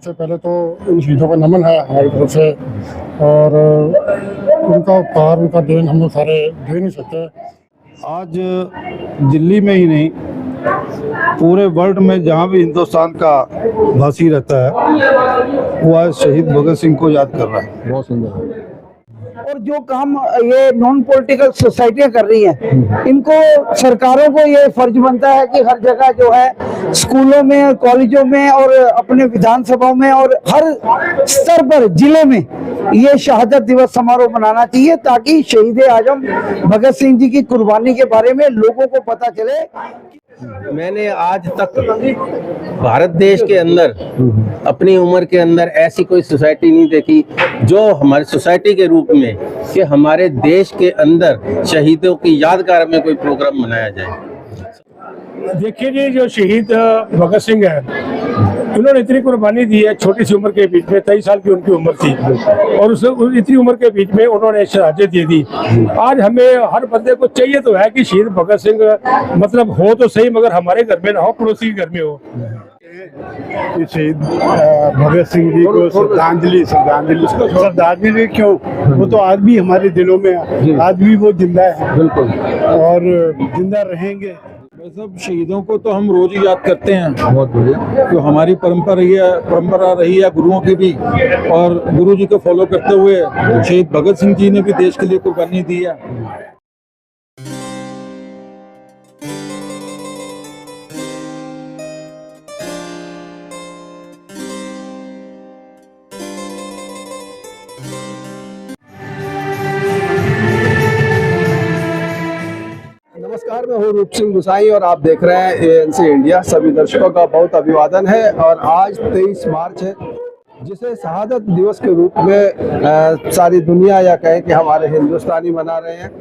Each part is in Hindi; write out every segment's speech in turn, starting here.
सबसे पहले तो इन शहीदों का नमन है हमारी तरफ से। और उनका उपकार, उनका देन हम लोग सारे दे नहीं सकते। आज दिल्ली में ही नहीं, पूरे वर्ल्ड में जहाँ भी हिंदुस्तान का वासी रहता है वो आज शहीद भगत सिंह को याद कर रहा है। बहुत सुंदर है। और जो काम ये नॉन पॉलिटिकल सोसाइटियां कर रही हैं, इनको सरकारों को ये फर्ज बनता है कि हर जगह जो है स्कूलों में, कॉलेजों में और अपने विधानसभाओं में और हर स्तर पर जिले में ये शहादत दिवस समारोह मनाना चाहिए, ताकि शहीद आजम भगत सिंह जी की कुर्बानी के बारे में लोगों को पता चले। मैंने आज तक भारत देश के अंदर अपनी उम्र के अंदर ऐसी कोई सोसाइटी नहीं देखी जो हमारी सोसाइटी के रूप में कि हमारे देश के अंदर शहीदों की यादगार में कोई प्रोग्राम मनाया जाए। देखिए जी, जो शहीद भगत सिंह है, उन्होंने इतनी कुर्बानी दी है। छोटी सी उम्र के बीच में 23 साल की उनकी उम्र थी और उस इतनी उम्र के बीच में उन्होंने शहादत दे दी। आज हमें हर बंदे को चाहिए तो है कि शहीद भगत सिंह मतलब हो तो सही, मगर हमारे घर में ना हो, पड़ोसी के घर में हो। शहीद भगत सिंह जी को श्रद्धांजलि क्यों? वो तो आज भी हमारे दिलों में, आज भी वो जिंदा है, बिल्कुल, और जिंदा रहेंगे। सब शहीदों को तो हम रोज ही याद करते हैं। बहुत बढ़िया, जो हमारी परंपरा रही है गुरुओं की भी, और गुरु जी को फॉलो करते हुए शहीद भगत सिंह जी ने भी देश के लिए कुर्बानी दी है। नमस्कार, मैं हूँ रूप सिंह गुसाई और आप देख रहे हैं ANC इंडिया। सभी दर्शकों का बहुत अभिवादन है। और आज 23 मार्च है, जिसे शहादत दिवस के रूप में सारी दुनिया या कहें कि हमारे हिंदुस्तानी मना रहे हैं,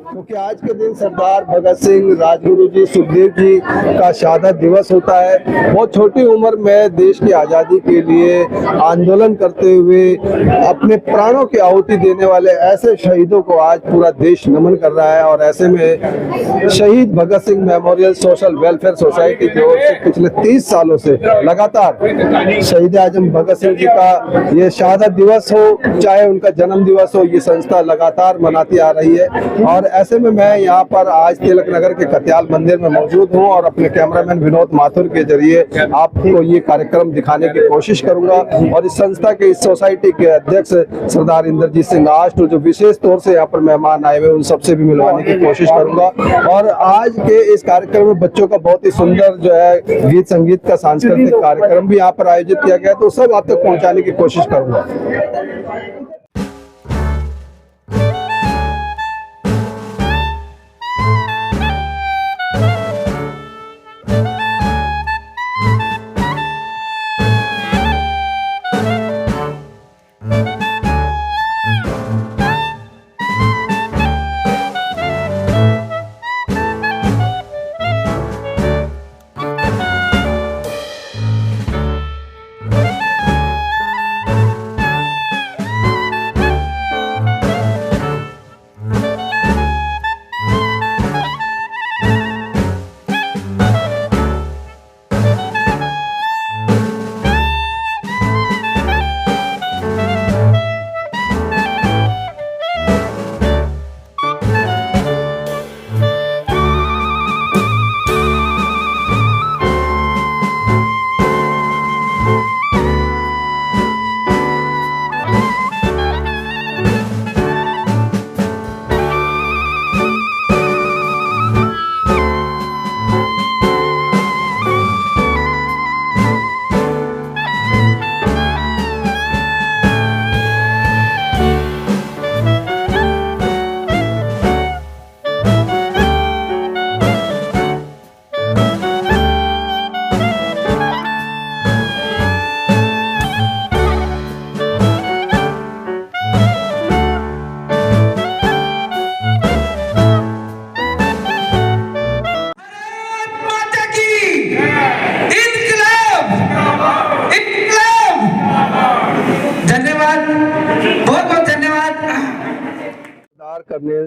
क्योंकि आज के दिन सरदार भगत सिंह, राजगुरु जी, सुखदेव जी का शहादत दिवस होता है। बहुत छोटी उम्र में देश की आज़ादी के लिए आंदोलन करते हुए अपने प्राणों की आहुति देने वाले ऐसे शहीदों को आज पूरा देश नमन कर रहा है। और ऐसे में शहीद Bhagat Singh memorial social welfare society की ओर से पिछले 30 सालों से लगातार शहीद आजम भगत सिंह जी का ये शहादत दिवस हो, चाहे उनका जन्म दिवस हो, ये संस्था लगातार मनाती आ रही है। और ऐसे में मैं यहाँ पर आज तिलक नगर के कत्याल मंदिर में मौजूद हूँ और अपने कैमरामैन विनोद माथुर के जरिए आपको ये कार्यक्रम दिखाने की कोशिश करूंगा। और इस संस्था के, इस सोसाइटी के अध्यक्ष सरदार इंद्रजीत सिंह आष्ट, जो विशेष तौर से यहाँ पर मेहमान आए हुए, उन सबसे भी मिलवाने की कोशिश करूंगा। और आज के इस कार्यक्रम में बच्चों का बहुत ही सुंदर जो है गीत संगीत का सांस्कृतिक कार्यक्रम भी यहाँ पर आयोजित किया गया, तो सब आप तक पहुँचाने की कोशिश करूंगा।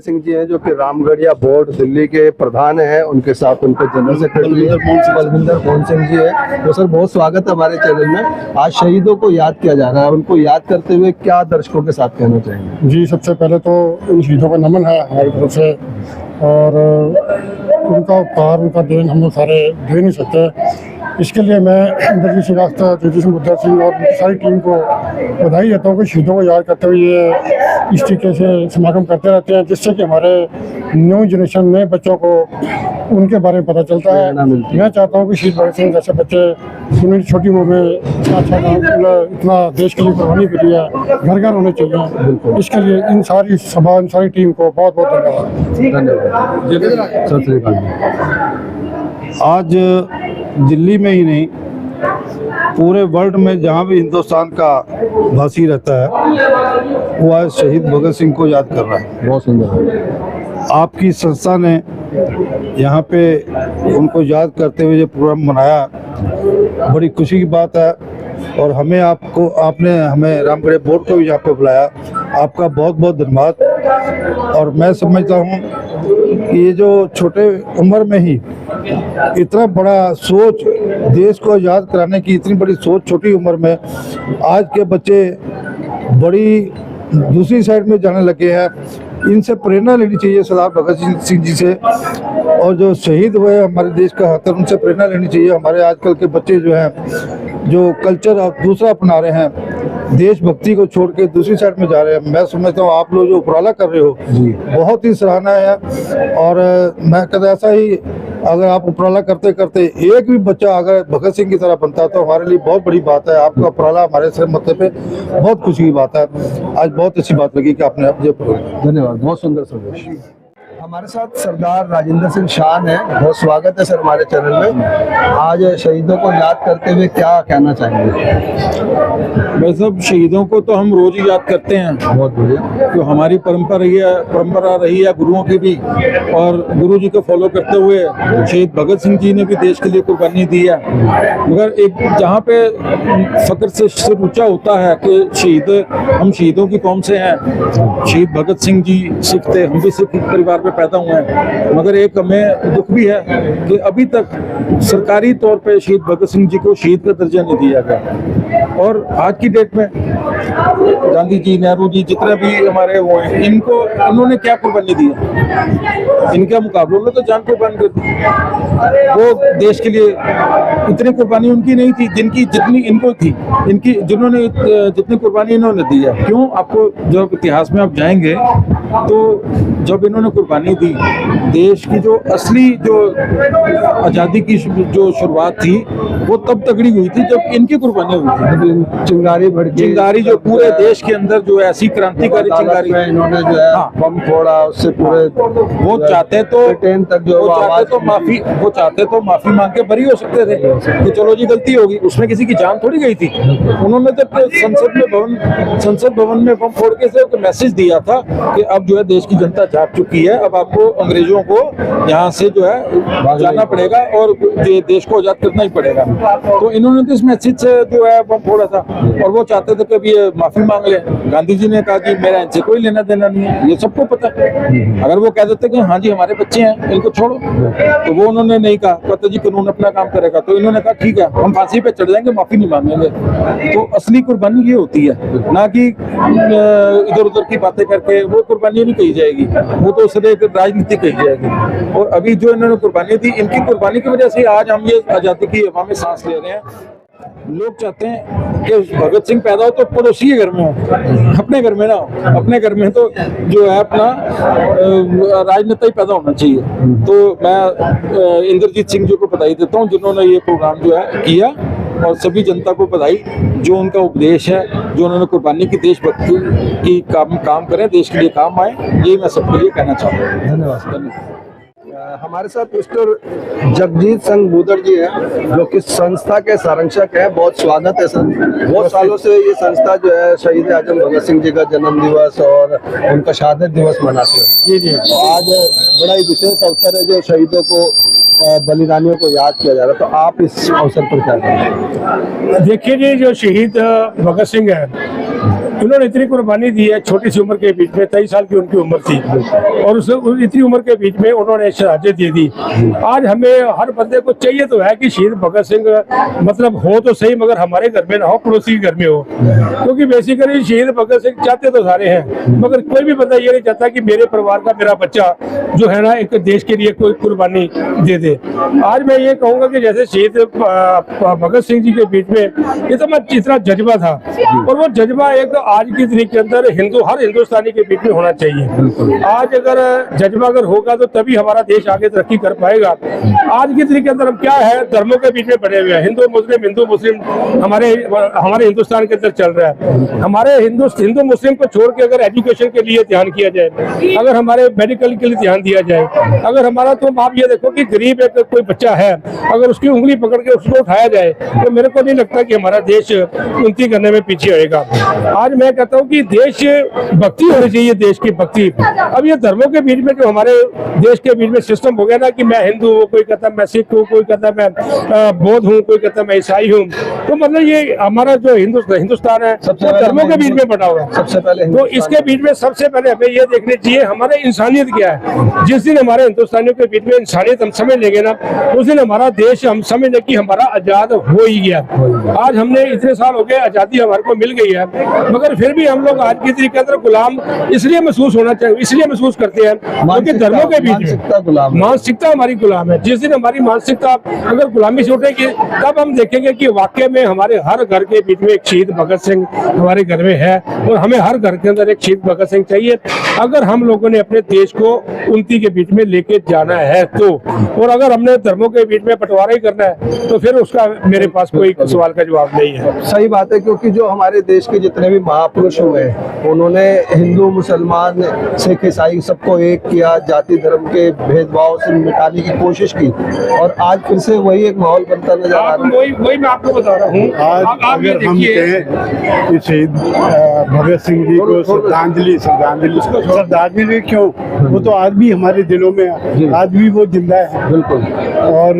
सिंह जी हैं जो कि रामगढ़िया बोर्ड दिल्ली के प्रधान हैं, उनके साथ उनके जनरल सेक्रेटरी बलविंदर मोहन सिंह जी हैं। तो सर बहुत स्वागत है हमारे चैनल में। आज शहीदों को याद किया जा रहा है, उनको याद करते हुए क्या दर्शकों के साथ कहना चाहेंगे? जी, सबसे पहले तो इन शहीदों का नमन है हमारी तरफ से, और उनका उपकार, उनका देन हम लोग सारे दे नहीं सकते। इसके लिए मैं इंद्रजीत श्रीवास्तव, ज्योति सिंह बुद्धर सिंह और उनकी सारी टीम को बधाई देता हूँ कि शहीदों को याद करते हुए ये इस तरीके से समागम करते रहते हैं, जिससे कि हमारे न्यू जनरेशन में बच्चों को उनके बारे में पता चलता है। मैं चाहता हूँ कि शहीद भगत सिंह जैसे बच्चे उन्होंने छोटी उम्र में इतना अच्छा काम, इतना देश के लिए कुर्बानी के लिए घर घर होने चाहिए। इसके लिए इन सारी सभा, इन सारी टीम को बहुत बहुत धन्यवाद। सत श्री अकाल। आज दिल्ली में ही नहीं, पूरे वर्ल्ड में जहाँ भी हिंदुस्तान का वासी रहता है वो आज शहीद भगत सिंह को याद कर रहा है। बहुत सुंदर। आपकी संस्था ने यहाँ पे उनको याद करते हुए जो प्रोग्राम मनाया, बड़ी खुशी की बात है। और आपने हमें रामगढ़ बोर्ड को भी यहाँ पे बुलाया, आपका बहुत बहुत धन्यवाद। और मैं समझता हूँ कि ये जो छोटे उम्र में ही इतना बड़ा सोच, देश को याद कराने की इतनी बड़ी सोच छोटी उम्र में, आज के बच्चे बड़ी दूसरी साइड में जाने लगे हैं। इनसे प्रेरणा लेनी चाहिए सरदार भगत सिंह जी से, और जो शहीद हुए हमारे देश का खातिर, उनसे प्रेरणा लेनी चाहिए। हमारे आजकल के बच्चे जो हैं, जो कल्चर अब दूसरा अपना रहे हैं, देशभक्ति को छोड़ के दूसरी साइड में जा रहे हैं। मैं समझता हूँ आप लोग जो उपराला कर रहे हो बहुत ही सराहना है। और मैं कहता ऐसा ही अगर आप उपराला करते करते एक भी बच्चा अगर भगत सिंह की तरह बनता तो हमारे लिए बहुत बड़ी बात है। आपका उपराला हमारे सर मत्थे पे बहुत खुशी की बात है। आज बहुत अच्छी बात लगी कि आपने धन्यवाद, बहुत सुंदर संदेश। हमारे साथ सरदार राजेंद्र सिंह शान है, बहुत स्वागत है सर हमारे चैनल में। आज शहीदों को याद करते हुए क्या कहना चाहेंगे? वैसे सब शहीदों को तो हम रोज ही याद करते हैं, बहुत बढ़िया। जो हमारी परंपरा रही है गुरुओं की भी, और गुरु जी को फॉलो करते हुए शहीद भगत सिंह जी ने भी देश के लिए कुर्बानी दी है। मगर एक जहाँ पे फक्र से सिर ऊंचा होता है कि हम शहीदों की कौम से हैं। शहीद भगत सिंह जी सिख थे, हम भी सिख परिवार में पैदा हुए हैं। मगर एक हमें दुख भी है कि अभी तक सरकारी तौर पे शहीद भगत सिंह जी को शहीद का दर्जा नहीं दिया गया। और आज की डेट में गांधी जी, नेहरू जी, जितने भी हमारे वो हैं, इन्होंने क्या कुर्बानी दी है? इनके मुकाबलों में तो जान कुर्बान कर दी। वो देश के लिए इतनी कुर्बानी उनकी नहीं थी जितनी इनको थी। जिन्होंने जितनी कुर्बानी इन्होंने दी है। क्यों? आपको जब इतिहास में आप जाएंगे तो जब इन्होंने कुर्बानी दी, देश की जो असली जो आज़ादी की जो शुरुआत थी वो तब तगड़ी हुई थी जब इनकी कुर्बानी हुई थी। चिंगारी जो पूरे देश के अंदर जो ऐसी क्रांतिकारी चिंगारी इन्होंने जो है बम फोड़ा, उससे पूरे वो चाहते तो माफी मांग के बरी हो सकते थे कि चलो जी गलती होगी, उसमें किसी की जान थोड़ी गई थी। उन्होंने तो संसद भवन में बम फोड़ के से मैसेज दिया था कि अब जो है देश की जनता जाग चुकी है, अब आपको अंग्रेजों को यहाँ से जो है जाना पड़ेगा और देश को आजाद करना ही पड़ेगा। तो इन्होंने तो इस मैसेज से जो है बम फोड़ा था, और वो चाहते थे कि ये माफी मांग ले। गांधी जी ने कहा कि मेरा इनसे कोई लेना देना नहीं है, ये सबको पता है। अगर वो कह देते कि हाँ जी हमारे बच्चे हैं, इनको छोड़ो, तो वो उन्होंने नहीं कहा, कहते जी कानून अपना काम करेगा। तो इन्होंने कहा ठीक है, हम फांसी पे चढ़ जाएंगे, माफी नहीं मांगेंगे। तो असली कुर्बानी ये होती है, ना कि इधर उधर की बातें करके वो कुर्बानी नहीं कही जाएगी, वो तो सिर्फ एक राजनीति कही जाएगी। और अभी जो इन्होंने कुर्बानी दी, इनकी कुर्बानी की वजह से आज हम ये आजादी की हवा में सांस ले रहे हैं। लोग चाहते हैं कि भगत सिंह पैदा हो तो पड़ोसी के घर में हो, अपने घर में ना हो। अपने घर में तो जो है अपना राजनेता ही पैदा होना चाहिए। तो मैं इंद्रजीत सिंह जी को बधाई देता हूँ जिन्होंने ये प्रोग्राम जो है किया, और सभी जनता को बधाई जो उनका उपदेश है, जो उन्होंने कुर्बानी की, देशभक्ति की काम करें, देश के लिए काम आए, ये मैं सबके लिए कहना चाहता हूँ। धन्यवाद। हमारे साथ मिस्टर जगजीत सिंह बुद्धर जी हैं, जो कि संस्था के संरक्षक हैं। बहुत स्वागत है सर। बहुत सालों से ये संस्था जो है शहीद आजम भगत सिंह जी का जन्म दिवस और उनका शहादत दिवस मनाते हैं। जी। तो आज बड़ा ही विशेष अवसर है जो शहीदों को, बलिदानियों को याद किया जा रहा है। तो आप इस अवसर पर क्या कहेंगे? देखिए जी, जो शहीद भगत सिंह है, इन्होंने इतनी कुर्बानी दी है छोटी सी उम्र के बीच में, 23 साल की उनकी उम्र थी, और उस इतनी उम्र के बीच में उन्होंने शहादत दे दी। आज हमें हर बंदे को चाहिए तो है कि शहीद भगत सिंह मतलब हो तो सही, मगर हमारे घर में ना हो, पड़ोसी के घर में हो, क्योंकि बेसिकली शहीद भगत सिंह चाहते तो सारे हैं, मगर कोई भी बंदा ये नहीं चाहता कि मेरे परिवार का मेरा बच्चा जो है ना एक देश के लिए कोई कुर्बानी दे दे। आज मैं ये कहूँगा कि जैसे शहीद भगत सिंह जी के बीच में इतना जज्बा था, और वो जज्बा एक आज की तारीख के अंदर हर हिंदुस्तानी के बीच में होना चाहिए। आज अगर जज्बा अगर होगा तो तभी हमारा देश आगे तरक्की कर पाएगा। आज की तारीख के अंदर हम क्या है, धर्मों के बीच में पड़े हुए हैं, हिंदू मुस्लिम हमारे हिंदुस्तान के अंदर चल रहा है। हमारे हिंदू मुस्लिम को छोड़ के अगर एजुकेशन के लिए ध्यान किया जाए, अगर हमारे मेडिकल के लिए ध्यान दिया जाए, अगर हमारा, तो आप ये देखो कि गरीब एक कोई बच्चा है, अगर उसकी उंगली पकड़ के उसको उठाया जाए तो मेरे को नहीं लगता कि हमारा देश उन्नति करने में पीछे होएगा। आज मैं कहता हूँ कि देश भक्ति होनी चाहिए, देश की भक्ति। अब ये धर्मों के बीच में जो हमारे देश के बीच में सिस्टम हो गया ना कि मैं हिंदू हूँ, कोई कहता मैं सिख हूँ, कोई कहता मैं बौद्ध हूँ, कोई कहता मैं ईसाई हूँ, तो मतलब ये हमारा जो हिंदुस्तान है सबसे धर्मों के बीच में बना हुआ है। सबसे पहले तो इसके बीच में सबसे पहले हमें ये देखनी चाहिए हमारे इंसानियत क्या है। जिस दिन हमारे हिंदुस्तानियों के बीच में इंसानियत हम समझ लेंगे ना, उस दिन हमारा देश हम समझ लें कि हमारा आजाद हो ही गया। आज हमने इतने साल हो गए, आजादी हमारे को मिल गई है, मगर फिर भी हम लोग आज की तरीके अंदर गुलाम इसलिए महसूस करते हैं क्योंकि धर्मों के बीच में मानसिकता हमारी गुलाम है। जिस दिन हमारी मानसिकता अगर गुलामी से उठेगी तब हम देखेंगे कि वाकई में हमारे हर घर के बीच में एक शहीद भगत सिंह हमारे घर में है, और हमें हर घर के अंदर एक शहीद भगत सिंह चाहिए अगर हम लोगों ने अपने देश को उन्नति के बीच में लेके जाना है तो। और अगर हमने धर्मों के बीच में बंटवारा ही करना है तो फिर उसका मेरे पास कोई सवाल का जवाब नहीं है। सही बात है, क्योंकि जो हमारे देश के जितने भी महापुरुष हुए उन्होंने हिंदू मुसलमान सिख ईसाई सबको एक किया, जाति धर्म के भेदभाव से मिटाने की कोशिश की, और आज फिर से वही एक माहौल बनता नजर आ रहा है। वही मैं आपको बता रहा हूँ। आज अगर हम कहें कि शहीद भगत सिंह जी को श्रद्धांजलि क्यों, वो तो आज भी हमारे दिलों में है, आज भी वो जिंदा है, बिल्कुल, और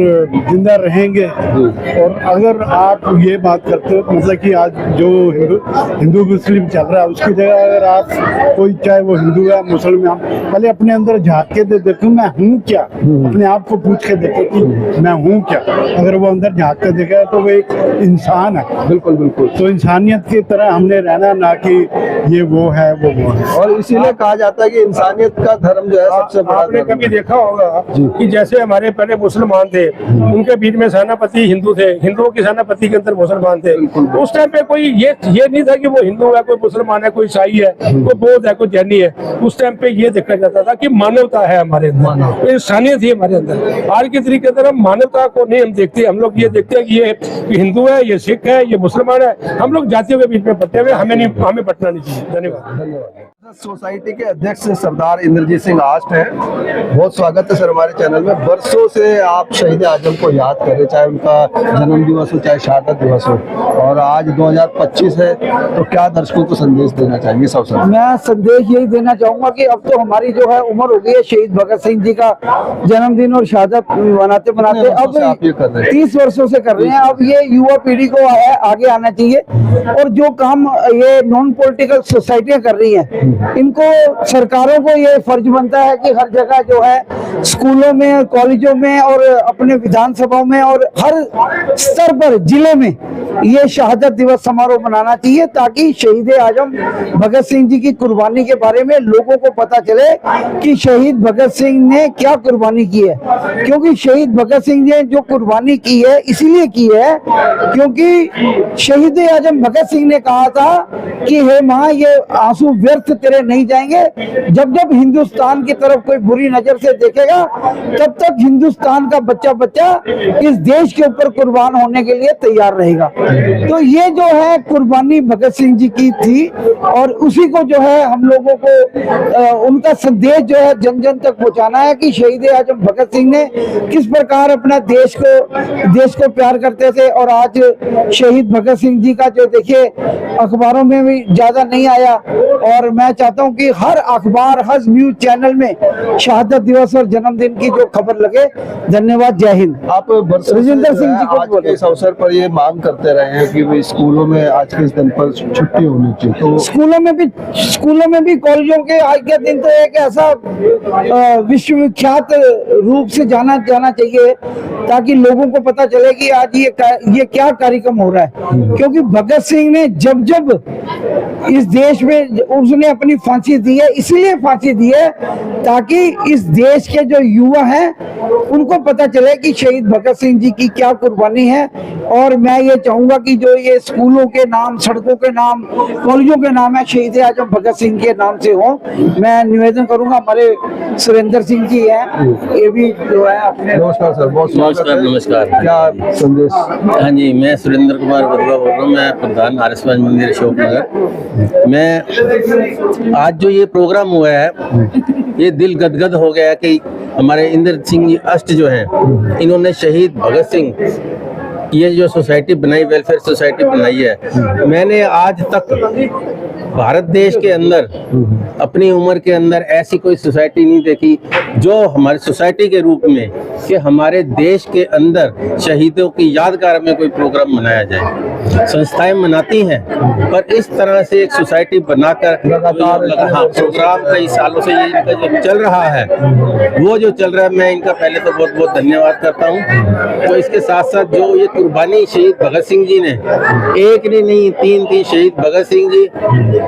जिंदा रहेंगे। और अगर आप ये बात करते हो मतलब कि आज जो हिंदू मुस्लिम चल रहा है उसकी जगह अगर आप कोई, चाहे वो हिंदू है मुसलमान, पहले अपने अंदर झांक के देखो मैं हूँ क्या, अपने आप को पूछ के देखो कि मैं हूँ क्या। अगर वो अंदर झांक के देखेगा तो वो एक इंसान है। बिल्कुल बिल्कुल। तो इंसानियत की तरह हमने रहना, ना कि ये वो है वो है। और इसीलिए कहा जाता है कि इंसानियत का धर्म जो है सबसे बड़ा। आपने कभी देखा होगा कि जैसे हमारे पहले मुसलमान थे, उनके बीच में सेनापति हिंदू थे, हिंदुओं के सेनापति के अंदर मुसलमान थे। उस टाइम पे कोई ये नहीं था कि वो हिंदू है, कोई मुसलमान है, कोई ईसाई है, कोई बौद्ध है, कोई जैनी है। उस टाइम पे ये देखा जाता था कि मानवता है हमारे अंदर, इंसानियत ही हमारे अंदर। आज के तरीके अंदर हम मानवता को नहीं हम देखते, हम लोग ये देखते हैं कि ये हिंदू है, ये सिख है, ये मुसलमान है। हम लोग जातियों के बीच में बटे हुए, हमें बटना नहीं चाहिए। धन्यवाद। सोसाइटी के अध्यक्ष सरदार इंद्रजीत सिंह आस्ट हैं, बहुत स्वागत है सर हमारे चैनल में। बरसों से आप शहीद आजम को याद कर रहे, चाहे उनका जन्म दिवस हो चाहे शहादत दिवस हो, और आज 2025 है, तो क्या दर्शकों को संदेश देना चाहिए इस अवसर? मैं संदेश यही देना चाहूंगा कि अब तो हमारी जो है उम्र हो गई है, शहीद भगत सिंह जी का जन्मदिन और शहादत बनाते बनाते अब 30 वर्षों से कर रहे हैं। अब ये युवा पीढ़ी को आगे आना चाहिए, और जो काम ये नॉन पॉलिटिकल सोसाइटियां कर रही हैं, इनको सरकारों को ये फर्ज बनता है कि हर जगह जो है स्कूलों में, कॉलेजों में और अपने विधानसभाओं में और हर स्तर पर जिले में ये शहादत दिवस समारोह मनाना चाहिए, ताकि शहीद आजम भगत सिंह जी की कुर्बानी के बारे में लोगों को पता चले कि शहीद भगत सिंह ने क्या कुर्बानी की है। क्योंकि शहीद भगत सिंह ने जो कुर्बानी की है इसीलिए की है क्योंकि शहीद आजम भगत सिंह ने कहा था कि हे माँ, ये आंसू व्यर्थ तेरे नहीं जाएंगे। जब जब हिंदुस्तान की तरफ कोई बुरी नजर से देखेगा तब तक हिंदुस्तान का बच्चा बच्चा इस देश के ऊपर कुर्बान होने के लिए तैयार रहेगा। तो ये जो है कुर्बानी भगत सिंह जी की थी, और उसी को जो है हम लोगों को उनका संदेश जो है जन जन तक पहुंचाना है कि शहीद आजम भगत सिंह ने किस प्रकार अपना देश को प्यार करते थे। और आज शहीद भगत सिंह जी का जो देखिए अखबारों में भी ज्यादा नहीं आया, और मैं चाहता हूं कि हर अखबार, हर न्यूज चैनल में शहादत दिवस और जन्मदिन की जो खबर लगे। धन्यवाद, जय हिंद। आप बरसों से रजिंदर सिंह जी को आज बोलो। के इस अवसर पर ये मांग करते रहे हैं कि भाई स्कूलों में आज के इस दिन पर छुट्टी होनी चाहिए, तो स्कूलों में भी कॉलेजों के आज के दिन तो एक ऐसा विश्वविख्यात रूप से जाना चाहिए ताकि लोगों को पता चले कि आज ये क्या कार्यक्रम हो रहा है। क्योंकि भगत सिंह ने जब इस देश में उसने अपनी फांसी दी है, इसलिए फांसी दी है ताकि इस देश के जो युवा हैं उनको पता चले कि शहीद भगत सिंह जी की क्या कुर्बानी है। और मैं ये चाहूंगा कि जो ये स्कूलों के नाम, सड़कों के नाम, कॉलेजों के नाम है, शहीद आजम भगत सिंह के नाम से हो। मैं निवेदन करूंगा, हमारे सुरेंद्र सिंह जी हैं, ये भी जो है अपने। नमस्कार सर, बहुत स्वागत नमस्कार, है। नमस्कार। क्या संदेश? हाँ जी, मैं सुरेंद्र कुमार बरुआ बोल रहा हूँ। मैं प्रधान आर्य समाज मंदिर अशोक नगर। मैं आज जो ये प्रोग्राम हुआ है, ये दिल गदगद हो गया कि हमारे इंद्र सिंह जी अष्ट जो हैं, इन्होंने शहीद भगत सिंह ये जो सोसाइटी बनाई, वेलफेयर सोसाइटी बनाई है, मैंने आज तक भारत देश के अंदर अपनी उम्र के अंदर ऐसी कोई सोसाइटी नहीं देखी जो हमारी सोसाइटी के रूप में कि हमारे देश के अंदर शहीदों की यादगार में कोई प्रोग्राम मनाया जाए। संस्थाएं मनाती हैं, पर इस तरह से एक सोसाइटी बनाकर हाँ, प्रोग्राम कई सालों से ये इनका जो चल रहा है, वो जो चल रहा है, मैं इनका पहले तो बहुत बहुत धन्यवाद करता हूँ। तो इसके साथ साथ जो ये कुर्बानी शहीद भगत सिंह जी ने, एक नहीं तीन शहीद भगत सिंह जी,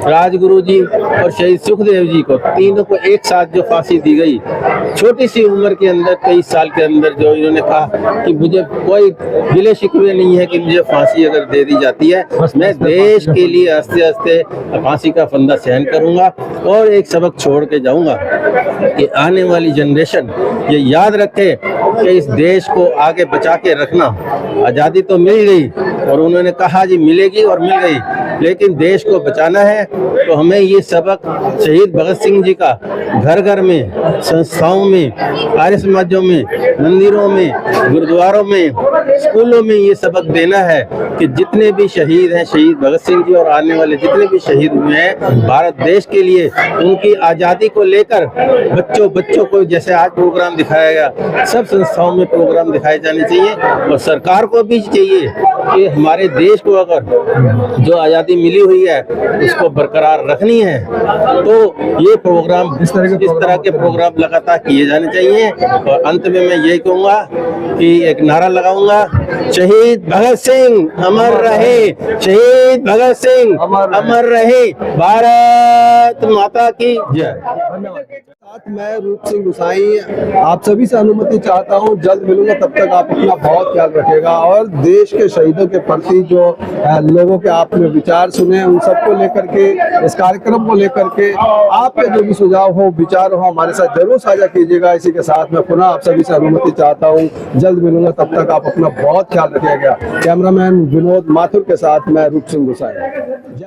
राजगुरु जी और शहीद सुखदेव जी को, तीनों को एक साथ जो फांसी दी गई, छोटी सी उम्र के अंदर, 23 साल के अंदर, जो इन्होंने कहा कि मुझे कोई गिले शिकवे नहीं है कि मुझे फांसी अगर दे दी जाती है, मैं देश के लिए हंसते हंसते फांसी का फंदा सहन करूंगा और एक सबक छोड़ के जाऊंगा कि आने वाली जनरेशन ये याद रखे कि इस देश को आगे बचा के रखना। आज़ादी तो मिल गई और उन्होंने कहा जी मिलेगी और मिल गई, लेकिन देश को बचाना है तो हमें ये सबक शहीद भगत सिंह जी का घर घर में, संस्थाओं में, आर्य समाजों में, मंदिरों में, गुरुद्वारों में, स्कूलों में ये सबक देना है कि जितने भी शहीद हैं, शहीद भगत सिंह जी और आने वाले जितने भी शहीद हुए हैं भारत देश के लिए, उनकी आज़ादी को लेकर बच्चों को जैसे आज प्रोग्राम दिखाया गया, सब संस्थाओं में प्रोग्राम दिखाए जाने चाहिए। और सरकार को भी चाहिए कि हमारे देश को अगर जो आज़ादी मिली हुई है उसको बरकरार रखनी है, तो ये प्रोग्राम, इस तरह के प्रोग्राम लगातार किए जाने चाहिए। और अंत में मैं यही कहूँगा कि एक नारा लगाऊंगा, शहीद भगत सिंह अमर रहे, शहीद भगत सिंह अमर रहे, भारत माता की जय। साथ मैं रूप सिंह गुसाई आप सभी से अनुमति चाहता हूं, जल्द मिलूंगा, तब तक आप अपना बहुत ख्याल रखिएगा। और देश के शहीदों के प्रति जो लोगों के आपने विचार सुने, उन सबको लेकर के, इस कार्यक्रम को लेकर के आपके जो भी सुझाव हो, विचार हो, हमारे साथ जरूर साझा कीजिएगा। इसी के साथ मैं पुनः आप सभी से अनुमति चाहता हूँ, जल्द मिलूंगा, तब तक आप अपना बहुत ख्याल रखिएगा। कैमरामैन विनोद माथुर के साथ मैं रूप सिंह गुसाई। जय हिंद।